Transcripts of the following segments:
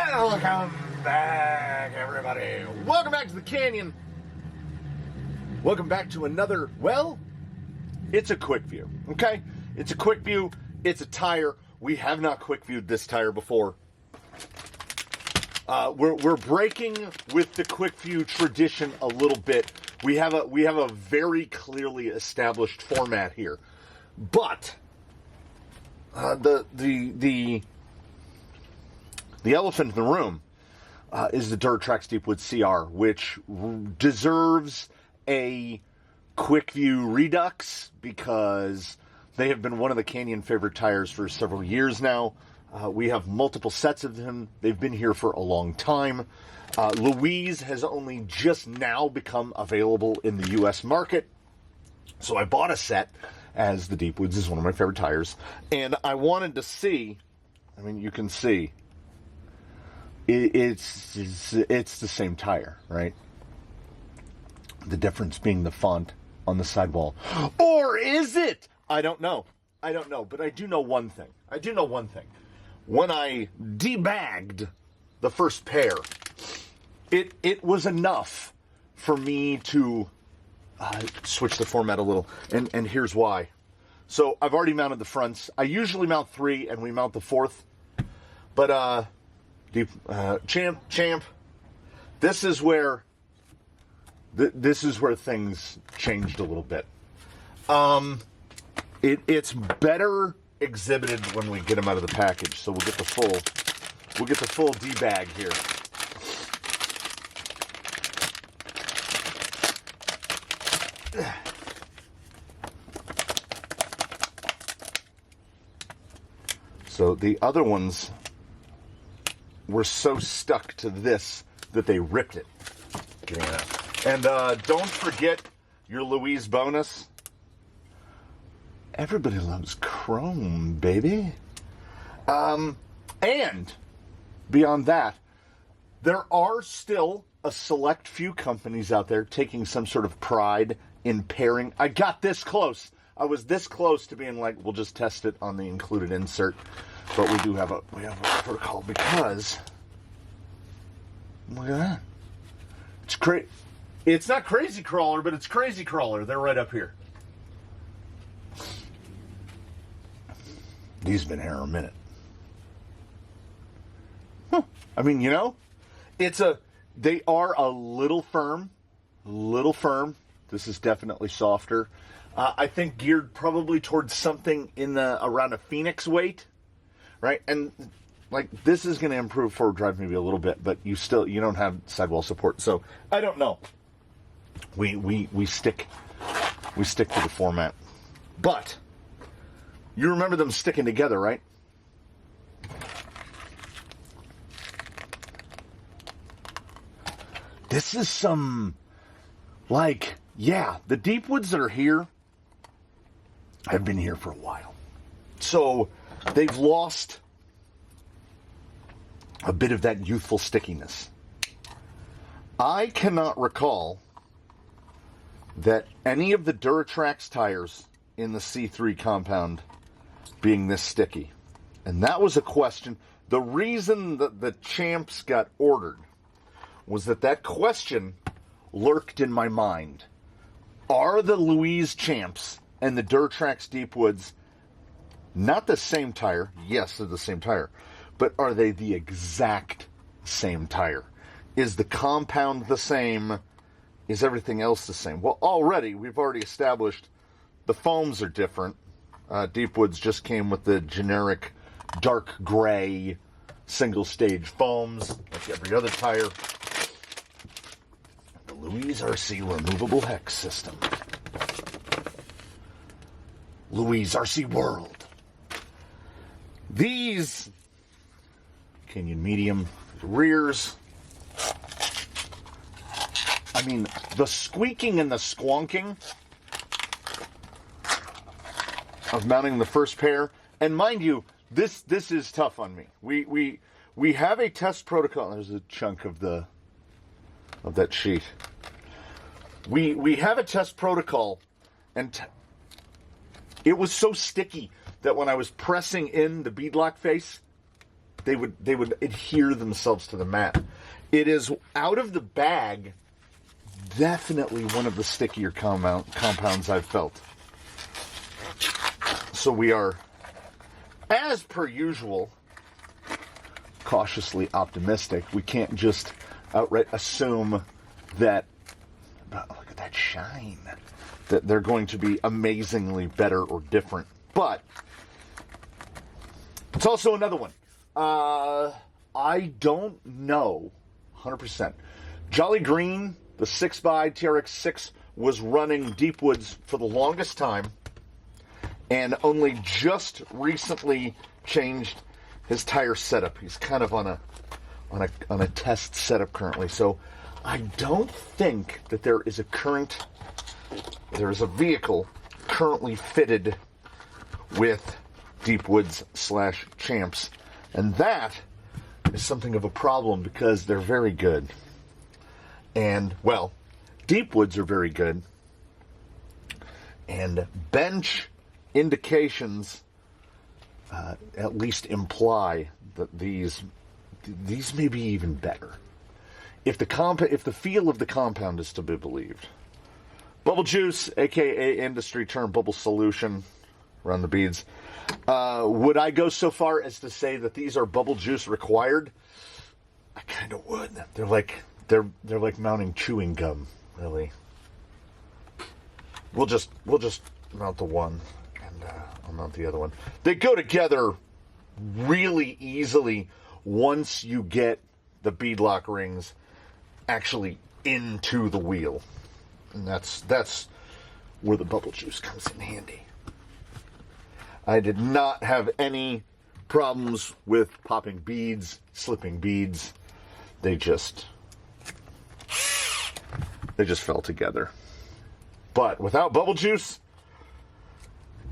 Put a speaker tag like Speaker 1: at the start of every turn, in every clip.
Speaker 1: Welcome back, everybody. Welcome back to the canyon. Welcome back to another, well, it's a Quickview, okay? It's a Quickview. It's a tire. We have not Quickviewed this tire before. We're breaking with the Quickview tradition a little bit. We have a very clearly established format here, but the elephant in the room is the Duratrax Deep Woods CR, which deserves a Quickview redux because they have been one of the Canyon favorite tires for several years now. We have multiple sets of them. They've been here for a long time. Louise has only just now become available in the U.S. market. So I bought a set, as the Deep Woods is one of my favorite tires. And I wanted to see, I mean, you can see, it's the same tire, right? The difference being the font on the sidewall. Or is it? I don't know. But I do know one thing. When I debagged the first pair, it was enough for me to switch the format a little. And here's why. So I've already mounted the fronts. I usually mount 3 and we mount the 4th. But Champ, this is where things changed a little bit. It's better exhibited when we get them out of the package, so we'll get the full debag here. So the other ones were so stuck to this that they ripped it. And don't forget your Louise bonus. Everybody loves chrome, baby. And beyond that, there are still a select few companies out there taking some sort of pride in pairing. I got this close. I was this close to being like, we'll just test it on the included insert. But we do have a protocol because look at that. It's crazy. It's not Crazy Crawler, but it's Crazy Crawler. They're right up here. These have been here a minute. Huh. I mean, you know, they are a little firm. This is definitely softer. I think geared probably towards something in around a Phoenix weight, right? And like this is going to improve forward drive maybe a little bit, but you don't have sidewall support. So I don't know. We stick to the format, but you remember them sticking together, right? This is some, like, yeah, the Deep Woods that are here have been here for a while. So they've lost a bit of that youthful stickiness. I cannot recall that any of the Duratrax tires in the C3 compound being this sticky. And that was a question. The reason that the Champs got ordered was that question lurked in my mind. Are the Louise Champs and the Duratrax Deep Woods not the same tire? Yes, they're the same tire. But are they the exact same tire? Is the compound the same? Is everything else the same? Well, we've already established the foams are different. Deep Woods just came with the generic dark gray single stage foams, like every other tire. The Louise RC removable hex system. Louise RC World. These Canyon medium rears. I mean, the squeaking and the squonking of mounting the first pair, and mind you, this is tough on me. We have a test protocol. There's a chunk of that sheet. We have a test protocol, and it was so sticky that when I was pressing in the beadlock face, they would adhere themselves to the mat. It is, out of the bag, definitely one of the stickier compounds I've felt. So we are, as per usual, cautiously optimistic. We can't just outright assume that, look at that shine, that they're going to be amazingly better or different. But it's also another one. I don't know 100%. Jolly Green, the 6x TRX6, was running Deep Woods for the longest time and only just recently changed his tire setup. He's kind of on a test setup currently. So I don't think that there is a vehicle currently fitted with Deep Woods / Champs. And that is something of a problem because they're very good. And, well, Deep Woods are very good. And bench indications at least imply that these may be even better. If the feel of the compound is to be believed. Bubble juice, aka industry term bubble solution, around the beads. Would I go so far as to say that these are bubble juice required? I kind of would. They're like mounting chewing gum, really. We'll just mount the one, and I'll mount the other one. They go together really easily once you get the beadlock rings actually into the wheel, and that's where the bubble juice comes in handy. I did not have any problems with popping beads, slipping beads. They just fell together. But without bubble juice,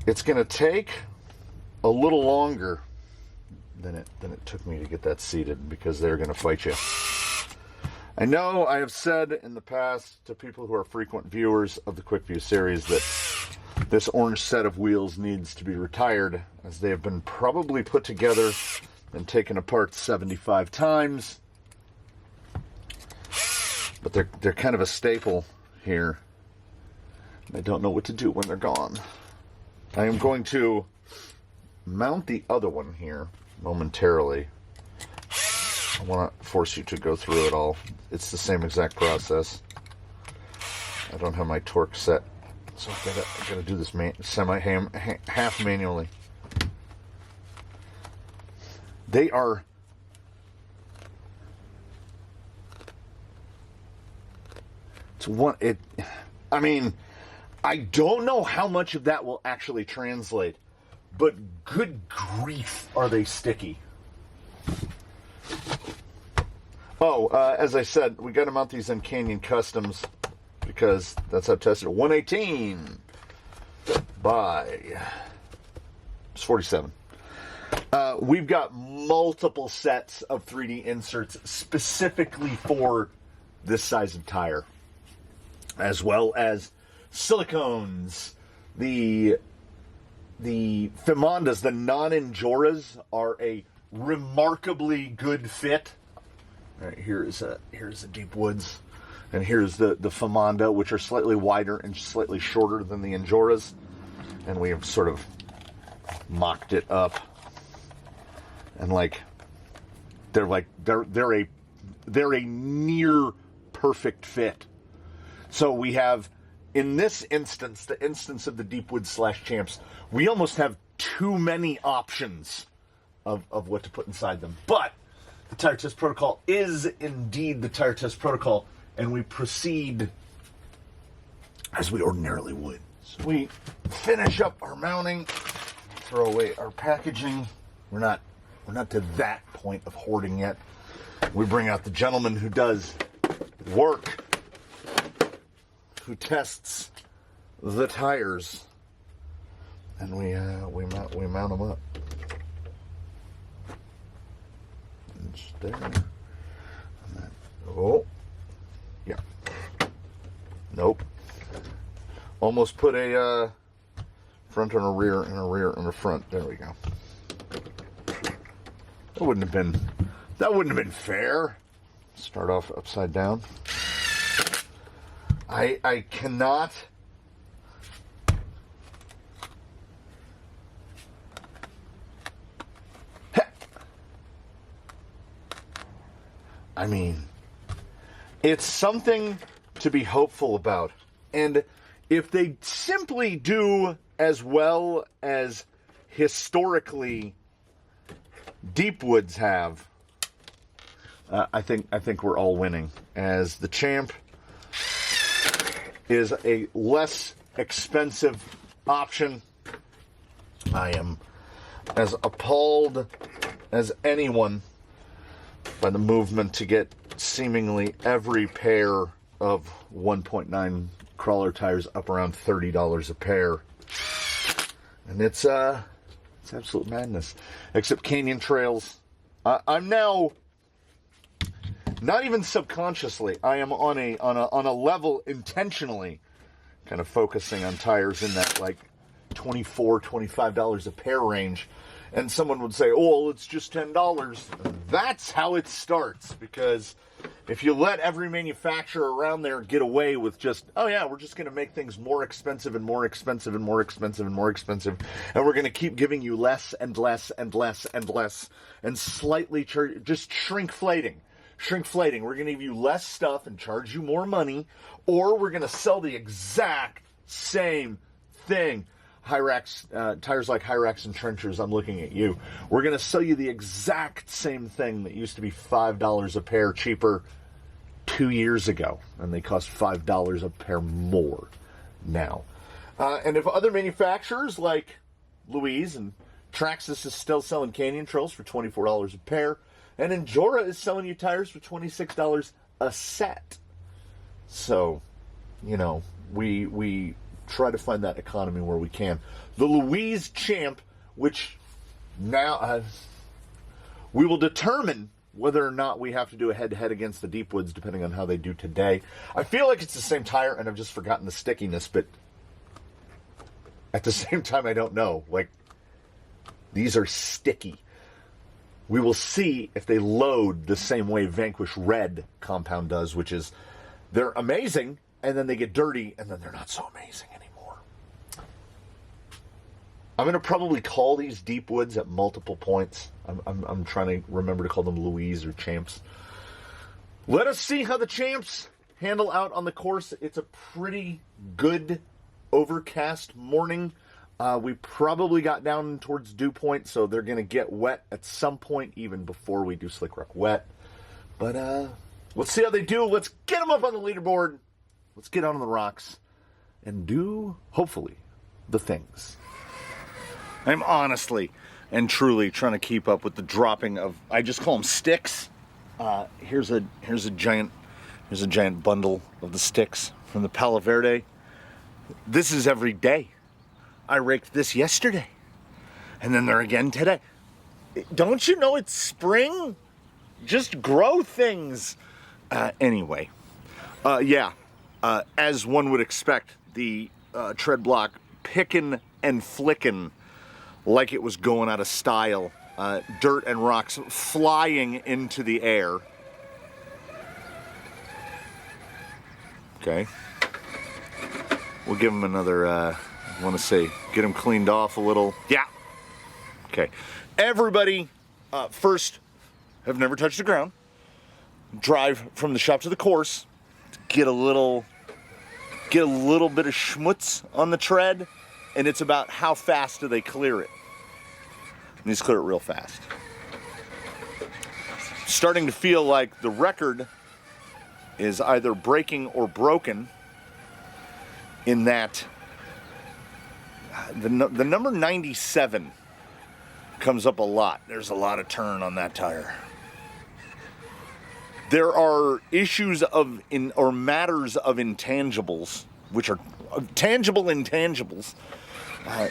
Speaker 1: it's going to take a little longer than it took me to get that seated, because they're going to fight you. I know I have said in the past to people who are frequent viewers of the Quickview series that this orange set of wheels needs to be retired, as they have been probably put together and taken apart 75 times. But they're kind of a staple here. I don't know what to do when they're gone. I am going to mount the other one here momentarily. I want to force you to go through it all. It's the same exact process. I don't have my torque set, so I gotta do this half manually. They are I mean, I don't know how much of that will actually translate, but good grief, are they sticky. Oh, as I said, we got to mount these in Canyon Customs because that's how I've tested it. 118 by 47. We've got multiple sets of 3D inserts specifically for this size of tire, as well as silicones. The Fimondas, the non-Enjoras, are a remarkably good fit. All right, here's a Deep Woods, and here's the Fimonda, which are slightly wider and slightly shorter than the Enjoras, and we have sort of mocked it up, and they're a near perfect fit. So we have, in this instance, the instance of the Deep Woods / Champs, we almost have too many options of what to put inside them. But the tire test protocol is indeed the tire test protocol, and we proceed as we ordinarily would. So we finish up our mounting, throw away our packaging. We're not to that point of hoarding yet. We bring out the gentleman who does work, who tests the tires, and we mount them up. It's there. Oh, yeah. Nope. Almost put a front and a rear and a rear and a front. There we go. That wouldn't have been fair. Start off upside down. I cannot. I mean, it's something to be hopeful about. And if they simply do as well as historically Deep Woods have, I think we're all winning. As the Champ is a less expensive option, I am as appalled as anyone by the movement to get seemingly every pair of 1.9 crawler tires up around $30 a pair. And it's absolute madness. Except Canyon Trails. I'm now, not even subconsciously, I am on a level intentionally kind of focusing on tires in that like $24, $25 a pair range. And someone would say, oh, well, it's just $10. That's how it starts. Because if you let every manufacturer around there get away with just, oh yeah, we're just going to make things more expensive and more expensive and more expensive and more expensive, and we're going to keep giving you less and less and less and less, and slightly just shrinkflating. We're going to give you less stuff and charge you more money, or we're going to sell the exact same thing. Hyrax, tires like Hyrax and Trenchers, I'm looking at you. We're going to sell you the exact same thing that used to be $5 a pair cheaper 2 years ago, and they cost $5 a pair more now. And if other manufacturers like Louise and Traxxas is still selling Canyon Trails for $24 a pair, and Endura is selling you tires for $26 a set. So, you know, we try to find that economy where we can. The Louise Champ, which now we will determine whether or not we have to do a head-to-head against the Deep Woods, depending on how they do today. I feel like it's the same tire, and I've just forgotten the stickiness, but at the same time, I don't know. Like, these are sticky. We will see if they load the same way Vanquish Red compound does, which is they're amazing, and then they get dirty, and then they're not so amazing anymore. I'm going to probably call these Deep Woods at multiple points. I'm trying to remember to call them Louise or Champs. Let us see how the Champs handle out on the course. It's a pretty good overcast morning. We probably got down towards dew point, so they're going to get wet at some point, even before we do Slick Rock Wet. But let's see how they do. Let's get them up on the leaderboard. Let's get on the rocks and do, hopefully, the things. I'm honestly and truly trying to keep up with the dropping of, I just call them sticks. Here's a giant bundle of the sticks from the Palo Verde. This is every day. I raked this yesterday, and then they're again today. Don't you know it's spring? Just grow things. Anyway, as one would expect, the tread block picking and flicking like it was going out of style. Dirt and rocks flying into the air. Okay. We'll give them another, I want to say, get them cleaned off a little. Yeah. Okay. Everybody, first, have never touched the ground. Drive from the shop to the course. Get a little bit of schmutz on the tread, and it's about how fast do they clear it. And these clear it real fast. Starting to feel like the record is either breaking or broken, in that the number 97 comes up a lot. There's a lot of turn on that tire. There are issues or matters of intangibles, which are tangible intangibles.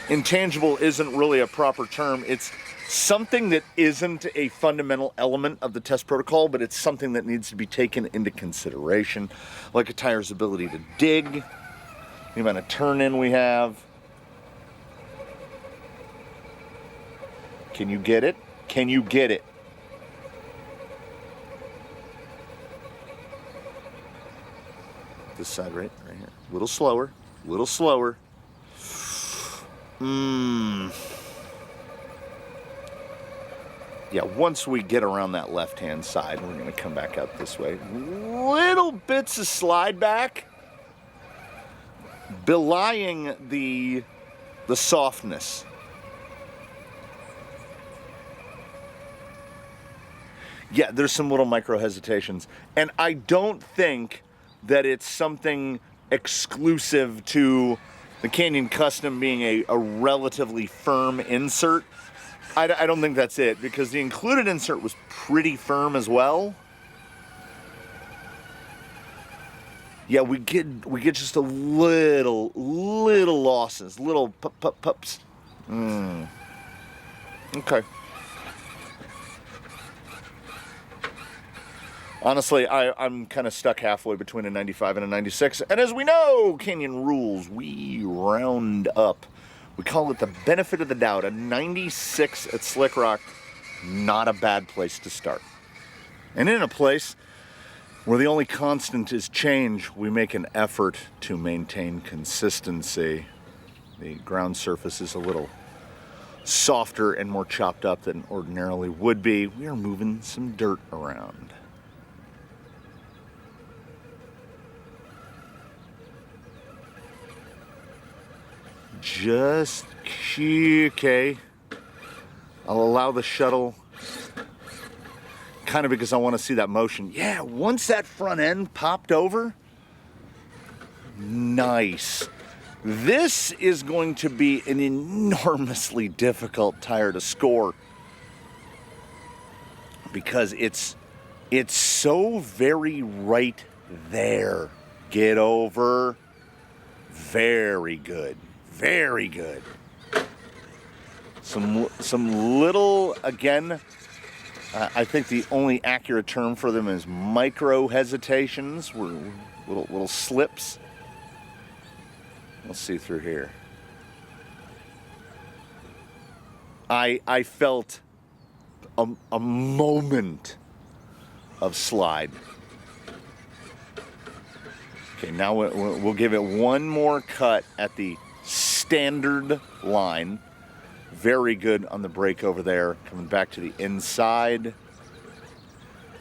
Speaker 1: Intangible isn't really a proper term. It's something that isn't a fundamental element of the test protocol, but it's something that needs to be taken into consideration, like a tire's ability to dig, the amount of turn-in we have. Can you get it? Can you get it? this side right here. A little slower, a little slower. Yeah, once we get around that left-hand side, we're gonna come back out this way. Little bits of slide back, belying the softness. Yeah, there's some little micro hesitations, and I don't think that it's something exclusive to the Canyon Custom being a relatively firm insert. I don't think that's it, because the included insert was pretty firm as well. Yeah, we get just a little losses, little pups. Okay. Honestly, I'm kind of stuck halfway between a 95 and a 96. And as we know, Canyon rules, we round up. We call it the benefit of the doubt. A 96 at Slick Rock, not a bad place to start. And in a place where the only constant is change, we make an effort to maintain consistency. The ground surface is a little softer and more chopped up than ordinarily would be. We are moving some dirt around. Just okay. I'll allow the shuttle, kind of because I want to see that motion. Yeah, once that front end popped over, nice. This is going to be an enormously difficult tire to score because it's so very right there. Get over. Very good. Very good. Some little, again, I think the only accurate term for them is micro hesitations, little slips. Let's see through here. I felt a moment of slide. Okay, now we'll give it one more cut at the standard line. Very good on the brake over there. Coming back to the inside.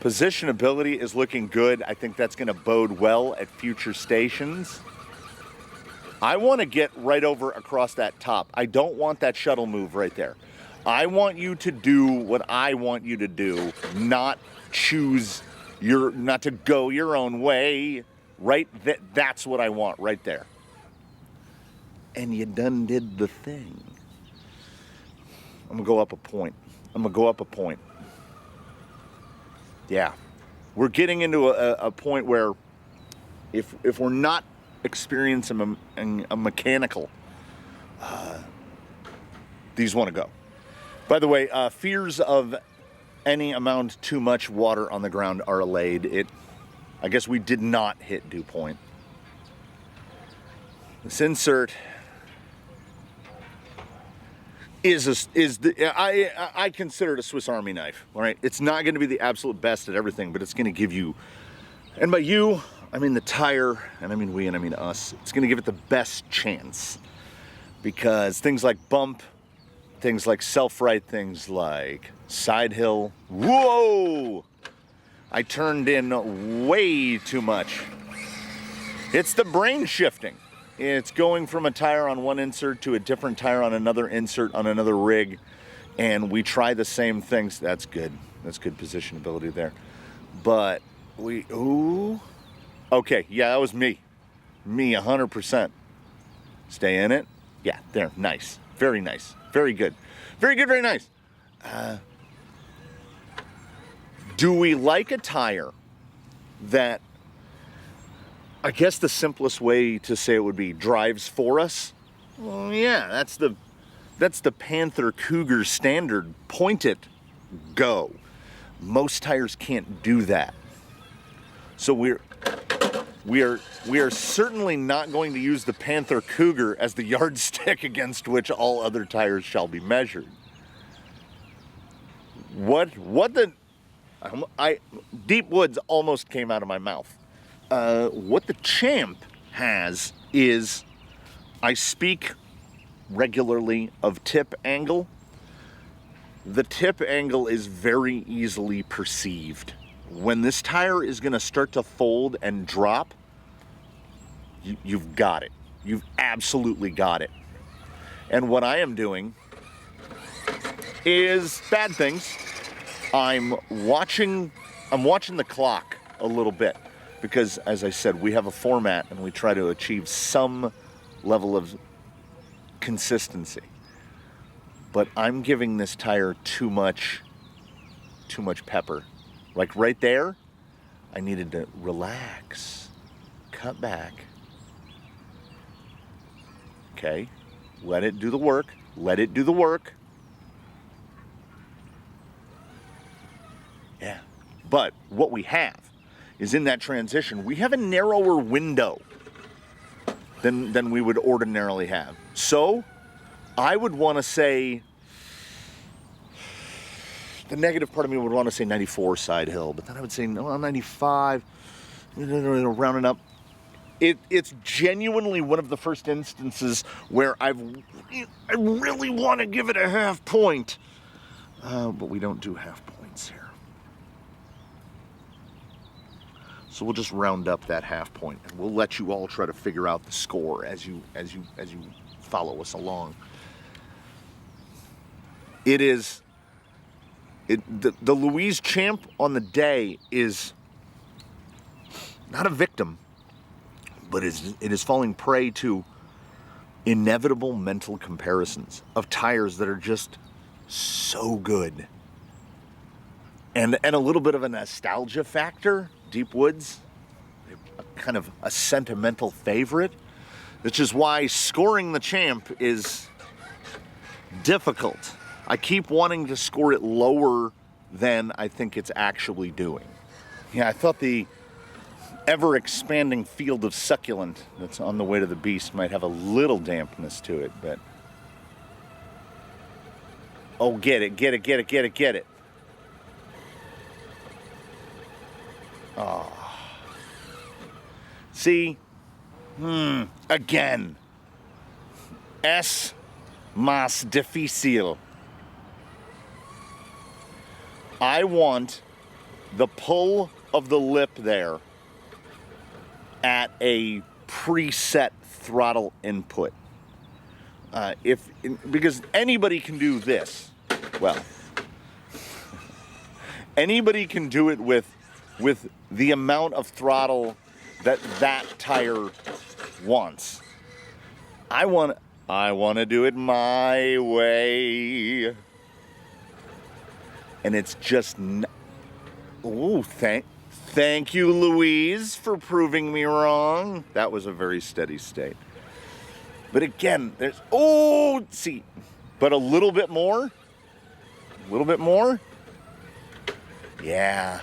Speaker 1: Positionability is looking good. I think that's going to bode well at future stations. I want to get right over across that top. I don't want that shuttle move right there. I want you to do what I want you to do, not to go your own way. Right? That's what I want right there. And you done did the thing. I'm going to go up a point. Yeah. We're getting into a point where if we're not experiencing a mechanical, these want to go. By the way, fears of any amount too much water on the ground are allayed. I guess we did not hit dew point. This insert I consider it a Swiss Army knife. All right, it's not going to be the absolute best at everything, but it's going to give you, and by you, I mean the tire, and I mean we, and I mean us. It's going to give it the best chance, because things like bump, things like self-right, things like side hill. Whoa! I turned in way too much. It's the brain shifting. It's going from a tire on one insert to a different tire on another insert on another rig, and we try the same things. That's good. That's good positionability there. But okay, yeah, that was me. Me, 100%. Stay in it. Yeah, there, nice. Very nice. Very good. Very good, very nice. Do we like a tire that, I guess the simplest way to say it would be, drives for us? Well, yeah, that's the Panther Cougar standard. Point it, go. Most tires can't do that. So we are certainly not going to use the Panther Cougar as the yardstick against which all other tires shall be measured. Deep Woods almost came out of my mouth. what the Champ has is, I speak regularly of tip angle. The tip angle is very easily perceived. When this tire is going to start to fold and drop, you've got it. You've absolutely got it. And what I am doing is bad things. I'm watching the clock a little bit because, as I said, we have a format and we try to achieve some level of consistency. But I'm giving this tire too much pepper. Like right there, I needed to relax, cut back. Okay, let it do the work. Let it do the work. Yeah, but what we have is in that transition, we have a narrower window than we would ordinarily have. So I would want to say, the negative part of me would want to say 94 side hill, but then I would say, no, 95, rounding up. It's genuinely one of the first instances where I really want to give it a half point, but we don't do half points here. So we'll just round up that half point, and we'll let you all try to figure out the score as you follow us along. The Louise Champ on the day is not a victim, but it is falling prey to inevitable mental comparisons of tires that are just so good. And a little bit of a nostalgia factor. Deep Woods, kind of a sentimental favorite, which is why scoring the Champ is difficult. I keep wanting to score it lower than I think it's actually doing. Yeah, I thought the ever-expanding field of succulent that's on the way to the beast might have a little dampness to it, but... Oh, get it. Oh. See? Again. Es más difícil. I want the pull of the lip there at a preset throttle input. Because anybody can do this. Well, anybody can do it with the amount of throttle that tire wants. I want to do it my way. And it's just thank you, Louise, for proving me wrong. That was a very steady state. But again, but a little bit more. Yeah.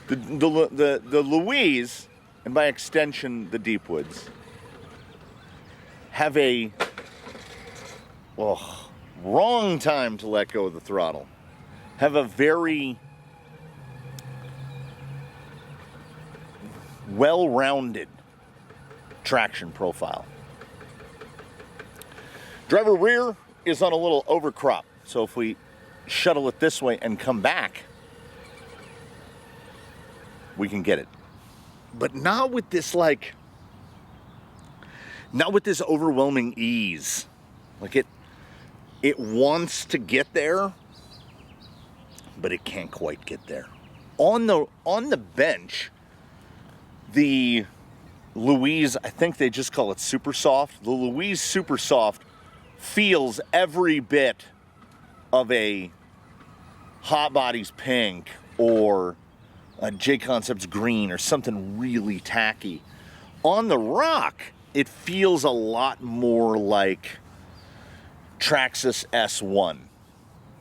Speaker 1: The Louise, and by extension the Deep Woods, have a wrong time to let go of the throttle. Have a very well-rounded traction profile. Driver rear is on a little overcrop, so if we shuttle it this way and come back, we can get it. But not with this overwhelming ease. Like it wants to get there, but it can't quite get there. On the bench, the Louise, I think they just call it Super Soft. The Louise Super Soft feels every bit of a Hot Bodies Pink or a J-Concepts Green or something really tacky. On the rock, it feels a lot more like Traxxas S1,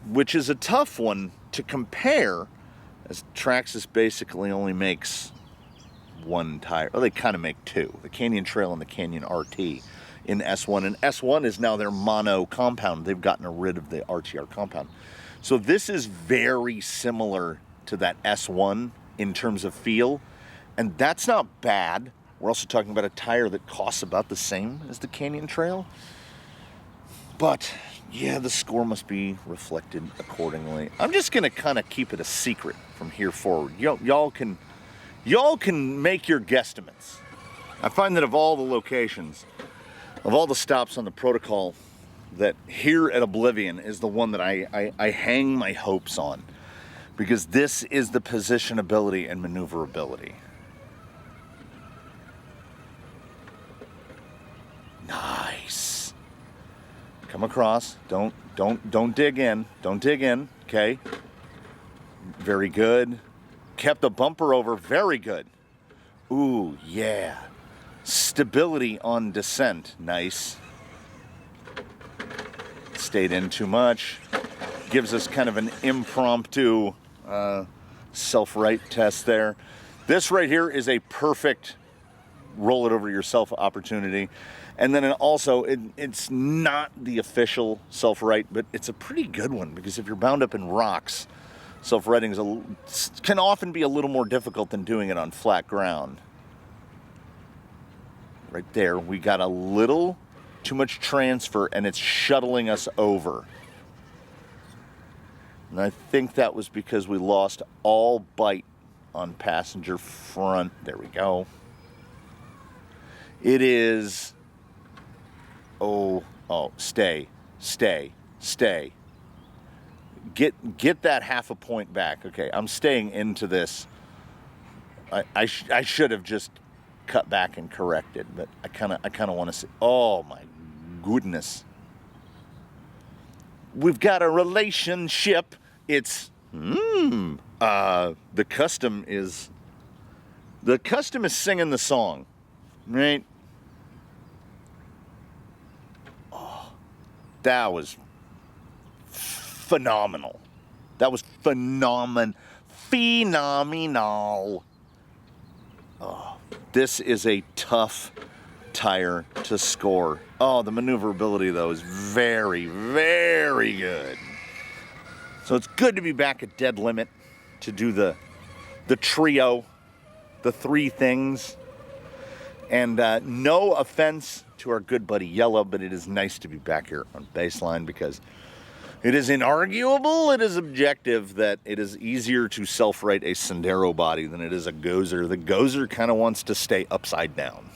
Speaker 1: which is a tough one to compare, as Traxxas basically only makes one tire. Well, they kind of make two, the Canyon Trail and the Canyon RT in S1, and S1 is now their mono compound. They've gotten rid of the RTR compound. So this is very similar to that S1 in terms of feel, And that's not bad. We're also talking about a tire that costs about the same as the Canyon Trail. But, yeah, the score must be reflected accordingly. I'm just going to kind of keep it a secret from here forward. Y'all can make your guesstimates. I find that of all the locations, of all the stops on the protocol, that here at Oblivion is the one that I hang my hopes on. Because this is the positionability and maneuverability. Nice. Come across. Don't dig in. Don't dig in. Okay. Very good. Kept the bumper over. Very good. Ooh, yeah. Stability on descent. Nice. Stayed in too much. Gives us kind of an impromptu self-right test there. This right here is a perfect roll it over yourself opportunity. And then also, it's not the official self-right, but it's a pretty good one, because if you're bound up in rocks, self-righting can often be a little more difficult than doing it on flat ground. Right there, we got a little too much transfer, and it's shuttling us over. And I think that was because we lost all bite on passenger front. There we go. It is... Oh, stay. Get that half a point back. Okay, I'm staying into this. I should have just cut back and corrected, but I kind of want to see. Oh my goodness. We've got a relationship. It's the custom is singing the song, right? That was phenomenal. That was phenomenal. Oh, this is a tough tire to score. Oh, the maneuverability, though, is very, very good. So it's good to be back at dead limit to do the trio, the three things. And no offense to our good buddy Yellow, but it is nice to be back here on baseline, because it is inarguable, it is objective, that it is easier to self-right a Sendero body than it is a Gozer. The Gozer kind of wants to stay upside down.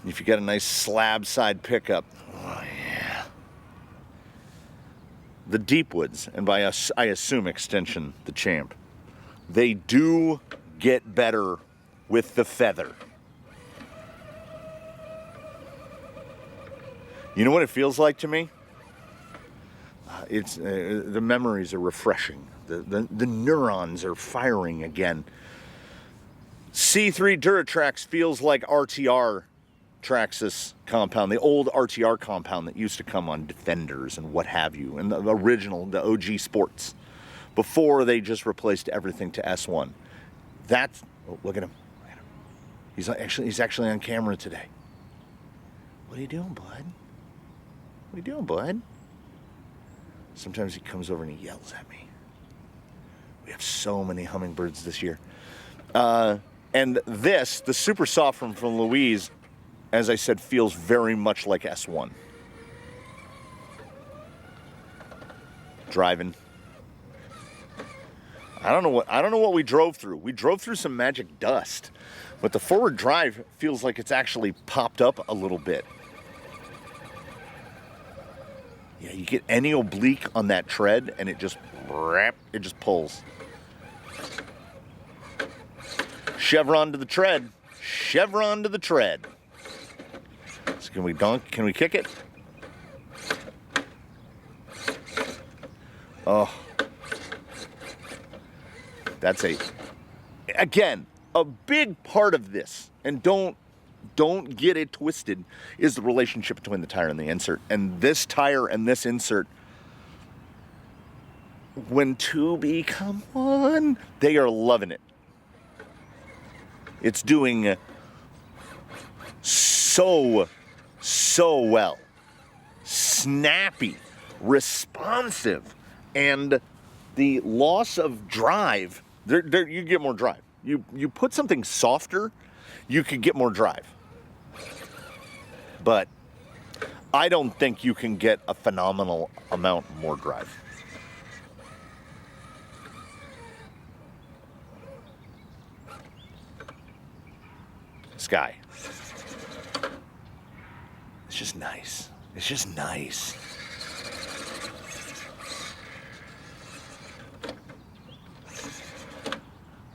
Speaker 1: If you got a nice slab side pickup, oh yeah. The Deep Woods, and by us, I assume extension, the Champ, they do get better with the feather. You know what it feels like to me? It's the memories are refreshing. The neurons are firing again. C3 Duratrax feels like RTR Traxxas compound, the old RTR compound that used to come on Defenders and what have you, and the original, the OG Sports, before they just replaced everything to S1. That's, oh, look at him. He's actually on camera today. What are you doing, bud? What are you doing, bud? Sometimes he comes over and he yells at me. We have so many hummingbirds this year. And this, the Super Soft from Louise, as I said, feels very much like S1. Driving. I don't know what we drove through. We drove through some magic dust, but the forward drive feels like it's actually popped up a little bit. Yeah, you get any oblique on that tread, and it just pulls. Chevron to the tread. Chevron to the tread. So can we kick it? Oh. That's again, a big part of this, and don't get it twisted, is the relationship between the tire and the insert. And this tire and this insert, when two become one, they are loving it. It's doing so well. Snappy, responsive, and the loss of drive, you get more drive. You put something softer, you could get more drive. But I don't think you can get a phenomenal amount more drive. Sky. It's just nice. It's just nice.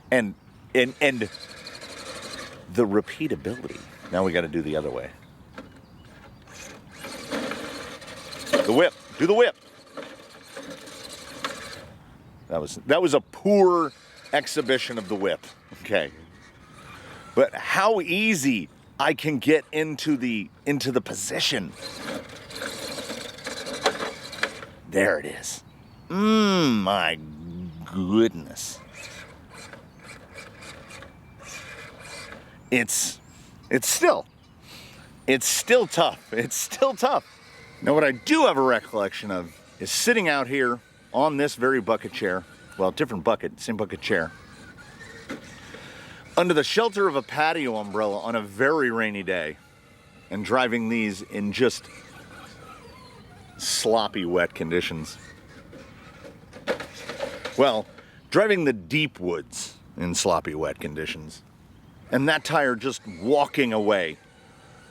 Speaker 1: And the repeatability. Now we got to do the other way. The whip. Do the whip. That was a poor exhibition of the whip. Okay. But how easy I can get into the position. There it is. My goodness. It's still tough. It's still tough. Now what I do have a recollection of is sitting out here on this very bucket chair, well, different bucket, same bucket chair, under the shelter of a patio umbrella on a very rainy day, and driving these in just sloppy wet conditions. Well, driving the Deep Woods in sloppy wet conditions. And that tire just walking away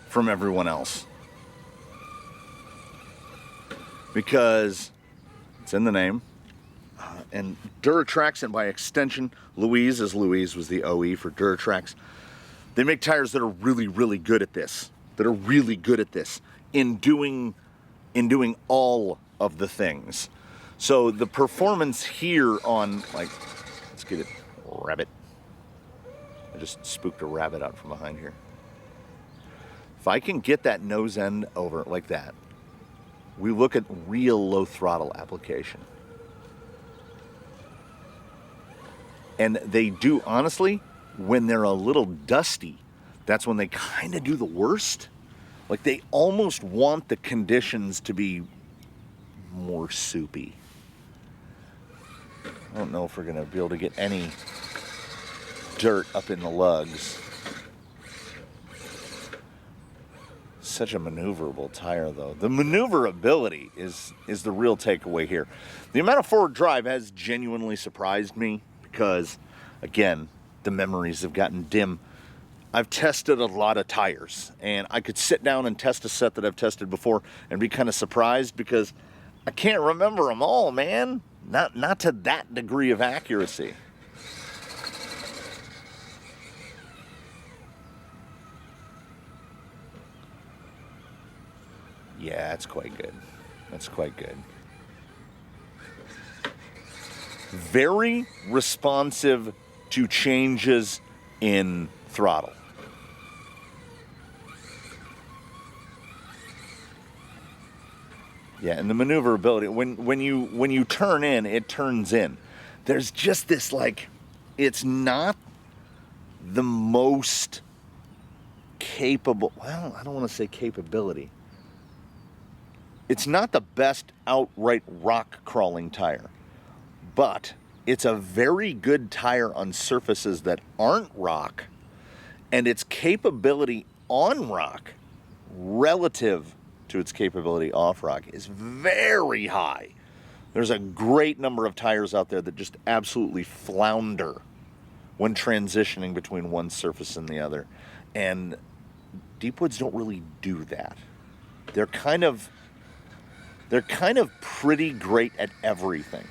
Speaker 1: from everyone else. Because it's in the name. And Duratrax, and by extension, Louise, as Louise was the OE for Duratrax, they make tires that are really, really good at this. In doing all of the things. So the performance here on, like, let's get it, rabbit. I just spooked a rabbit out from behind here. If I can get that nose end over like that, we look at real low throttle application. And they do, honestly, when they're a little dusty, that's when they kind of do the worst. Like, they almost want the conditions to be more soupy. I don't know if we're going to be able to get any dirt up in the lugs. Such a maneuverable tire, though. The maneuverability is the real takeaway here. The amount of forward drive has genuinely surprised me because, again, the memories have gotten dim. I've tested a lot of tires, and I could sit down and test a set that I've tested before and be kind of surprised because I can't remember them all, man. Not to that degree of accuracy. Yeah, that's quite good. That's quite good. Very responsive to changes in throttle. Yeah, and the maneuverability, when you turn in, it turns in. There's just this, like, it's not the most capable, well, I don't want to say capability. It's not the best outright rock crawling tire, but it's a very good tire on surfaces that aren't rock, and its capability on rock relative to its capability off rock is very high. There's a great number of tires out there that just absolutely flounder when transitioning between one surface and the other, and Deep Woods don't really do that. They're kind of pretty great at everything,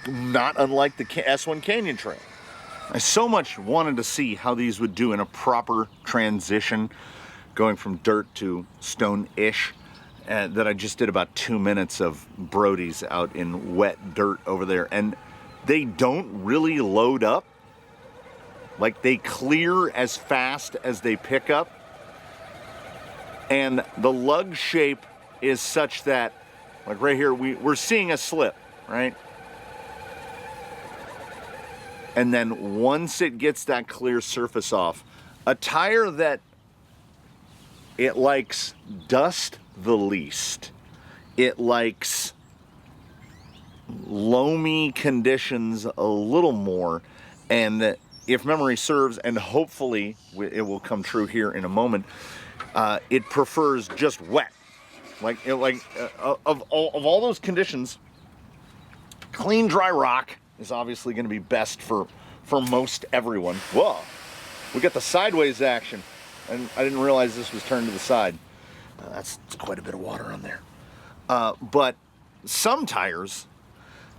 Speaker 1: not unlike the S1 Canyon Trail. I so much wanted to see how these would do in a proper transition, going from dirt to stone-ish, that I just did about 2 minutes of Brody's out in wet dirt over there, and they don't really load up. Like, they clear as fast as they pick up, and the lug shape is such that, like right here, we're seeing a slip, right? And then once it gets that clear surface off, a tire that it likes dust the least, it likes loamy conditions a little more, and if memory serves, and hopefully it will come true here in a moment, it prefers just wet. Of all those conditions, clean, dry rock is obviously going to be best for most everyone. Whoa, we got the sideways action, and I didn't realize this was turned to the side. That's quite a bit of water on there. But some tires,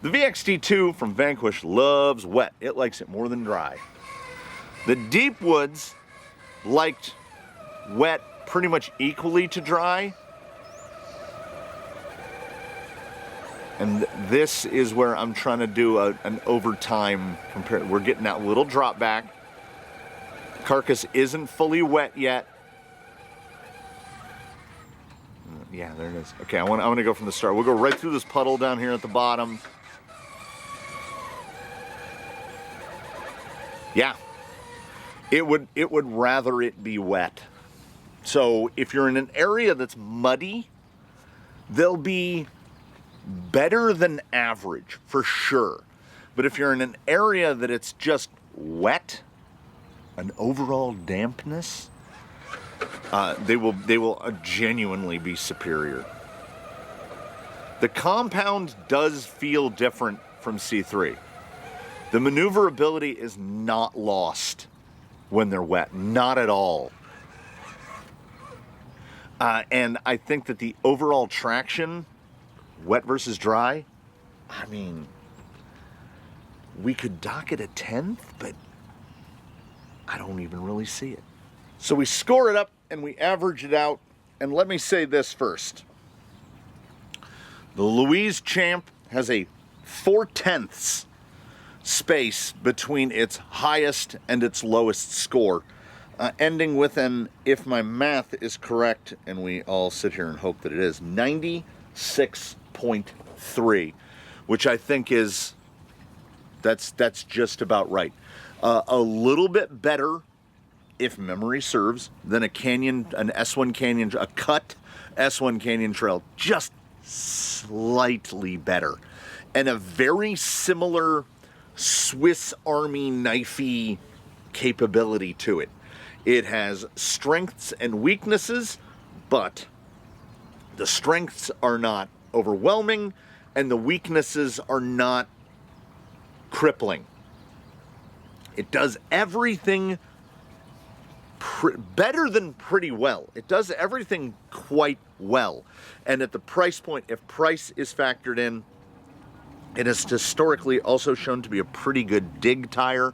Speaker 1: the VXT2 from Vanquish loves wet. It likes it more than dry. The Deep Woods liked wet pretty much equally to dry. And this is where I'm trying to do an overtime compare. We're getting that little drop back. Carcass isn't fully wet yet. Yeah, there it is. Okay, I want to go from the start. We'll go right through this puddle down here at the bottom. Yeah, it would rather it be wet. So if you're in an area that's muddy, they'll be better than average for sure. But if you're in an area that it's just wet, an overall dampness, they will genuinely be superior. The compound does feel different from C3. The maneuverability is not lost when they're wet, not at all. And I think that the overall traction, wet versus dry, I mean, we could dock it a 10th, but I don't even really see it. So we score it up and we average it out. And let me say this first. The Louise Champ has a 4/10 space between its highest and its lowest score, ending with an, if my math is correct, and we all sit here and hope that it is, 96.3, which I think is, that's just about right. A little bit better, if memory serves, than an S1 Canyon, a cut S1 Canyon Trail, just slightly better. And a very similar Swiss Army knifey capability to it. It has strengths and weaknesses, but the strengths are not overwhelming and the weaknesses are not crippling. It does everything better than pretty well. It does everything quite well. And at the price point, if price is factored in, it is historically also shown to be a pretty good dig tire.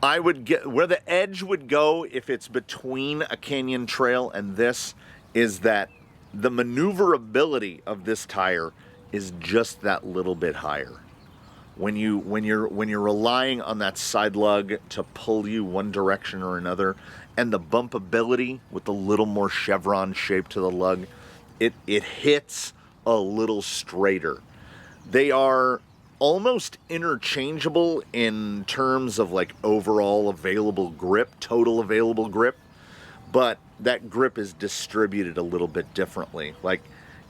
Speaker 1: I would get where the edge would go if it's between a canyon trail and this, is that the maneuverability of this tire is just that little bit higher. When you're relying on that side lug to pull you one direction or another, and the bumpability with the little more chevron shape to the lug, it hits a little straighter. They are almost interchangeable in terms of like overall available grip, total available grip, but that grip is distributed a little bit differently. Like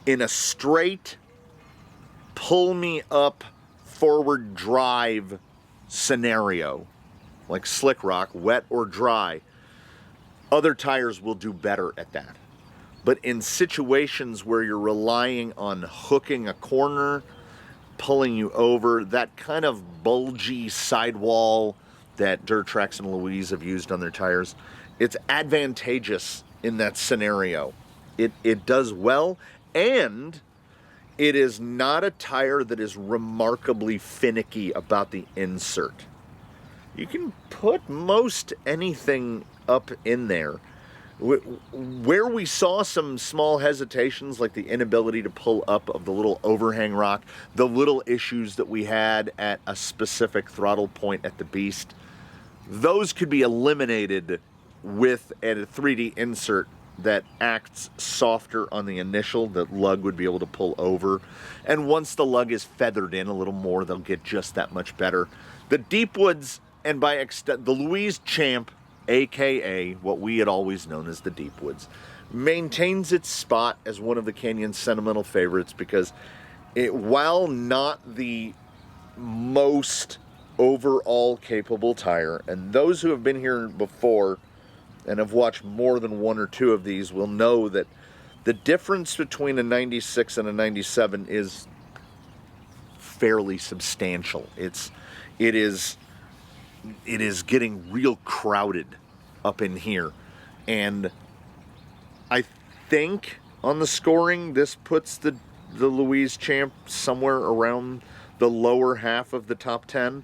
Speaker 1: in a straight pull me up forward drive scenario, like slick rock, wet or dry, other tires will do better at that. But in situations where you're relying on hooking a corner, pulling you over, that kind of bulgy sidewall that Duratrax and Louise have used on their tires, it's advantageous in that scenario. It does well, and it is not a tire that is remarkably finicky about the insert. You can put most anything up in there. Where we saw some small hesitations, like the inability to pull up of the little overhang rock, the little issues that we had at a specific throttle point at the Beast, those could be eliminated with a 3D insert that acts softer on the initial, that lug would be able to pull over. And once the lug is feathered in a little more, they'll get just that much better. The Deep Woods, and by extent, the Louise Champ, aka what we had always known as the Deep Woods, maintains its spot as one of the Canyon's sentimental favorites because it, while not the most overall capable tire. And those who have been here before and have watched more than one or two of these will know that the difference between a 96 and a 97 is fairly substantial. It is getting real crowded up in here. And I think on the scoring, this puts the Louise Champ somewhere around the lower half of the top 10.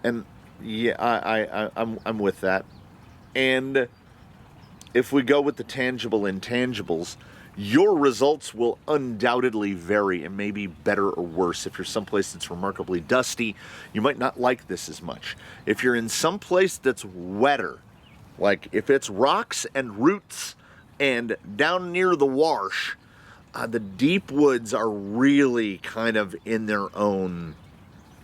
Speaker 1: And yeah, I'm with that. And if we go with the tangible intangibles, your results will undoubtedly vary and may be better or worse. If you're someplace that's remarkably dusty, you might not like this as much. If you're in some place that's wetter, like if it's rocks and roots and down near the wash, the deep woods are really kind of in their own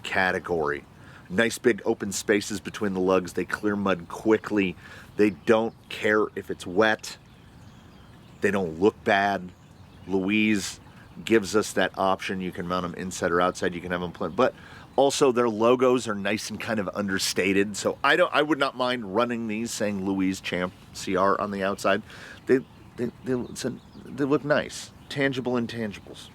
Speaker 1: category. Nice big open spaces between the lugs. They clear mud quickly. They don't care if it's wet. They don't look bad. Louise gives us that option. You can mount them inside or outside. You can have them planted. But also their logos are nice and kind of understated. So I would not mind running these saying Louise Champ CR on the outside. They look nice. Tangible intangibles.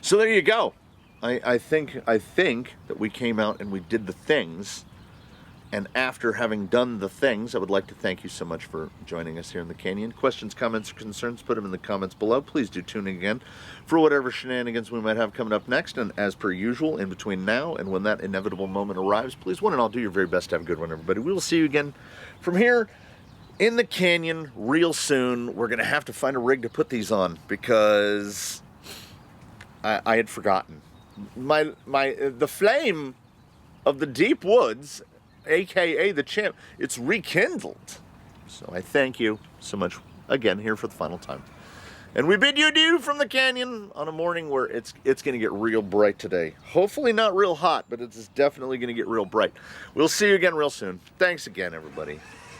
Speaker 1: So there you go. I think that we came out and we did the things. And after having done the things, I would like to thank you so much for joining us here in the canyon. Questions, comments, or concerns, put them in the comments below. Please do tune in again for whatever shenanigans we might have coming up next. And as per usual, in between now and when that inevitable moment arrives, please, one and all, do your very best to have a good one, everybody. We will see you again from here in the canyon real soon. We're going to have to find a rig to put these on because I had forgotten. The flame of the deep woods, aka the Champ, it's rekindled. So I thank you so much again here for the final time. And we bid you adieu from the canyon on a morning where it's going to get real bright today. Hopefully not real hot, but it's definitely going to get real bright. We'll see you again real soon. Thanks again, everybody.